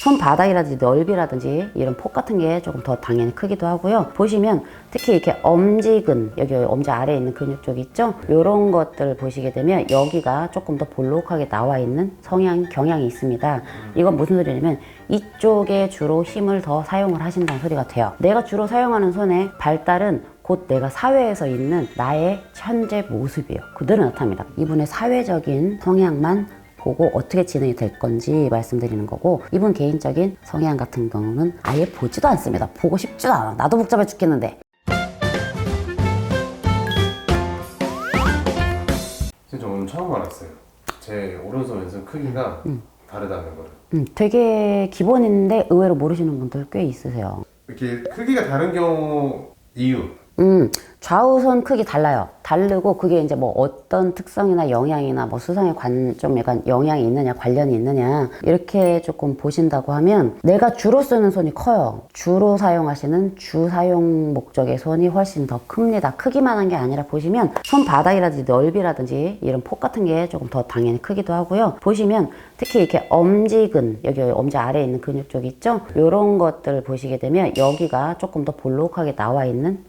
손바닥이라든지 넓이라든지 이런 폭 같은 게 조금 더 당연히 크기도 하고요. 보시면 특히 이렇게 엄지근, 여기 엄지 아래에 있는 근육 쪽 있죠? 이런 것들을 보시게 되면 여기가 조금 더 볼록하게 나와 있는 경향이 있습니다. 이건 무슨 소리냐면 이쪽에 주로 힘을 더 사용을 하신다는 소리가 돼요. 내가 주로 사용하는 손의 발달은 곧 내가 사회에서 있는 나의 현재 모습이에요. 그대로 나타납니다. 이분의 사회적인 성향만 보고 어떻게 진행이 될 건지 말씀드리는 거고, 이분 개인적인 성향 같은 경우는 아예 보지도 않습니다. 보고 싶지도 않아. 나도 복잡해 죽겠는데. 저 오늘 처음 알았어요. 제 오른손 왼손 크기가 다르다는 걸. 되게 기본인데 의외로 모르시는 분들 꽤 있으세요. 이렇게 크기가 다른 경우 이유. 좌우손 크기 달라요. 다르고 그게 이제 뭐 어떤 특성이나 영향이나 뭐 수상에 좀 약간 영향이 있느냐, 관련이 있느냐, 이렇게 조금 보신다고 하면 내가 주로 쓰는 손이 커요. 주로 사용하시는 주 사용 목적의 손이 훨씬 더 큽니다. 크기만 한 게 아니라 보시면 손바닥이라든지 넓이라든지 이런 폭 같은 게 조금 더 당연히 크기도 하고요. 보시면 특히 이렇게 엄지근, 여기 엄지 아래에 있는 근육 쪽 있죠? 이런 것들을 보시게 되면 여기가 조금 더 볼록하게 나와 있는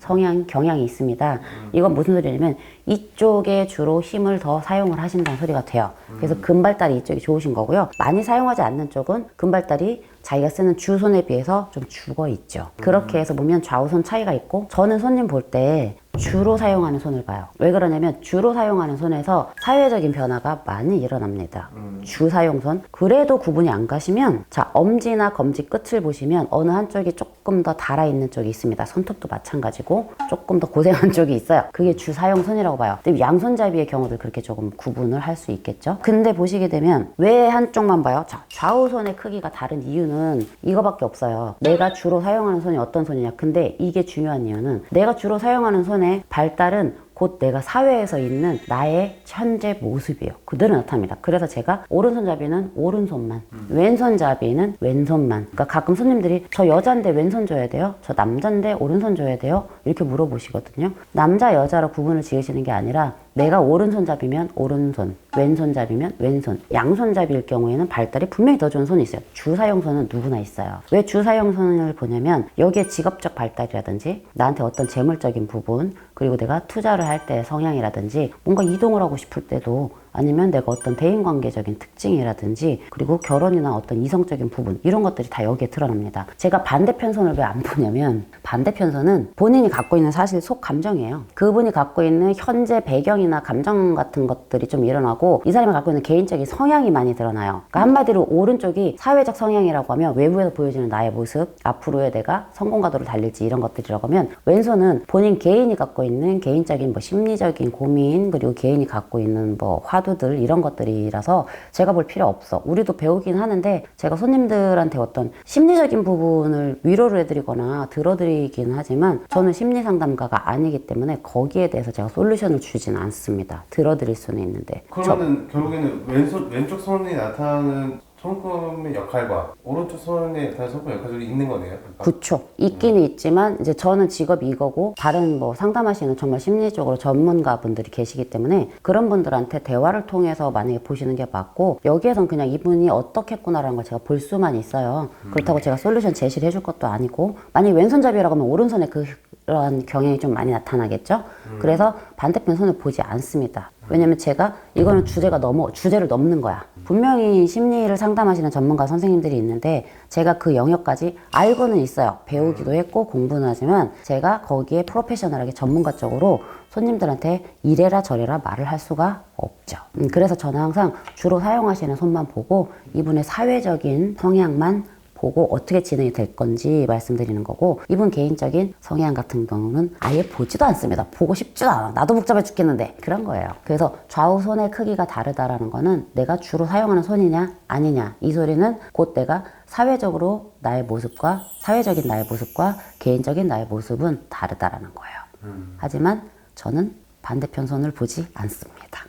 경향이 있습니다. 이건 무슨 소리냐면 이쪽에 주로 힘을 더 사용을 하신다는 소리가 돼요. 그래서 금발달이 이쪽이 좋으신 거고요. 많이 사용하지 않는 쪽은 금발달이 자기가 쓰는 주손에 비해서 좀 죽어 있죠. 그렇게 해서 보면 좌우손 차이가 있고, 저는 손님 볼 때 주로 사용하는 손을 봐요. 왜 그러냐면 주로 사용하는 손에서 사회적인 변화가 많이 일어납니다. 주 사용손. 그래도 구분이 안 가시면, 자, 엄지나 검지 끝을 보시면 어느 한쪽이 조금 더 달아있는 쪽이 있습니다. 손톱도 마찬가지고 조금 더 고생한 쪽이 있어요. 그게 주 사용손이라고 봐요. 근데 양손잡이의 경우도 그렇게 조금 구분을 할 수 있겠죠. 근데 보시게 되면 왜 한쪽만 봐요? 자, 좌우손의 크기가 다른 이유는 이거밖에 없어요. 내가 주로 사용하는 손이 어떤 손이냐. 근데 이게 중요한 이유는 내가 주로 사용하는 손의 발달은 곧 내가 사회에서 있는 나의 현재 모습이에요. 그대로 나타납니다. 그래서 제가 오른손잡이는 오른손만, 왼손잡이는 왼손만. 그러니까 가끔 손님들이 저 여자인데 왼손 줘야 돼요? 저 남자인데 오른손 줘야 돼요? 이렇게 물어보시거든요. 남자, 여자로 구분을 지으시는 게 아니라 내가 오른손잡이면 오른손, 왼손잡이면 왼손, 양손잡이일 경우에는 발달이 분명히 더 좋은 손이 있어요. 주사용손은 누구나 있어요. 왜 주사용손을 보냐면 여기에 직업적 발달이라든지 나한테 어떤 재물적인 부분, 그리고 내가 투자를 할 때 성향이라든지 뭔가 이동을 하고 싶을 때도, 아니면 내가 어떤 대인관계적인 특징이라든지, 그리고 결혼이나 어떤 이성적인 부분, 이런 것들이 다 여기에 드러납니다. 제가 반대편 손을 왜 안 보냐면, 반대편 손은 본인이 갖고 있는 사실 속 감정이에요. 그분이 갖고 있는 현재 배경이나 감정 같은 것들이 좀 일어나고, 이 사람이 갖고 있는 개인적인 성향이 많이 드러나요. 그러니까 한마디로 오른쪽이 사회적 성향이라고 하면 외부에서 보여지는 나의 모습, 앞으로의 내가 성공가도를 달릴지 이런 것들이라고 하면, 왼손은 본인 개인이 갖고 있는 개인적인 뭐 심리적인 고민, 그리고 개인이 갖고 있는 뭐 화두들, 이런 것들이라서 제가 볼 필요 없어. 우리도 배우긴 하는데 제가 손님들한테 어떤 심리적인 부분을 위로를 해드리거나 들어드리긴 하지만 저는 심리상담가가 아니기 때문에 거기에 대해서 제가 솔루션을 주진 않습니다. 들어드릴 수는 있는데. 그러면은 결국에는 왼쪽 손이 나타나는 손금의 역할과 오른쪽 손에 나타나는 손금의 역할이 있는 거네요. 그쵸. 있기는 있지만 이제 저는 직업이 이거고, 다른 뭐 상담하시는 정말 심리적으로 전문가분들이 계시기 때문에 그런 분들한테 대화를 통해서 만약에 보시는 게 맞고, 여기에선 그냥 이분이 어떻게 했구나라는 걸 제가 볼 수만 있어요. 그렇다고 제가 솔루션 제시를 해줄 것도 아니고, 만약에 왼손잡이라고 하면 오른손에 그런 경향이 좀 많이 나타나겠죠. 그래서 반대편 손을 보지 않습니다. 왜냐면 제가 이거는 주제를 넘는 거야. 분명히 심리를 상담하시는 전문가 선생님들이 있는데 제가 그 영역까지 알고는 있어요. 배우기도 했고 공부는 하지만 제가 거기에 프로페셔널하게 전문가적으로 손님들한테 이래라 저래라 말을 할 수가 없죠. 그래서 저는 항상 주로 사용하시는 손만 보고 이분의 사회적인 성향만 보고 어떻게 진행이 될 건지 말씀드리는 거고, 이분 개인적인 성향 같은 경우는 아예 보지도 않습니다. 보고 싶지도 않아. 나도 복잡해 죽겠는데. 그런 거예요. 그래서 좌우 손의 크기가 다르다라는 거는 내가 주로 사용하는 손이냐 아니냐, 이 소리는 곧 내가 사회적으로 나의 모습과 사회적인 나의 모습과 개인적인 나의 모습은 다르다라는 거예요. 하지만 저는 반대편 손을 보지 않습니다.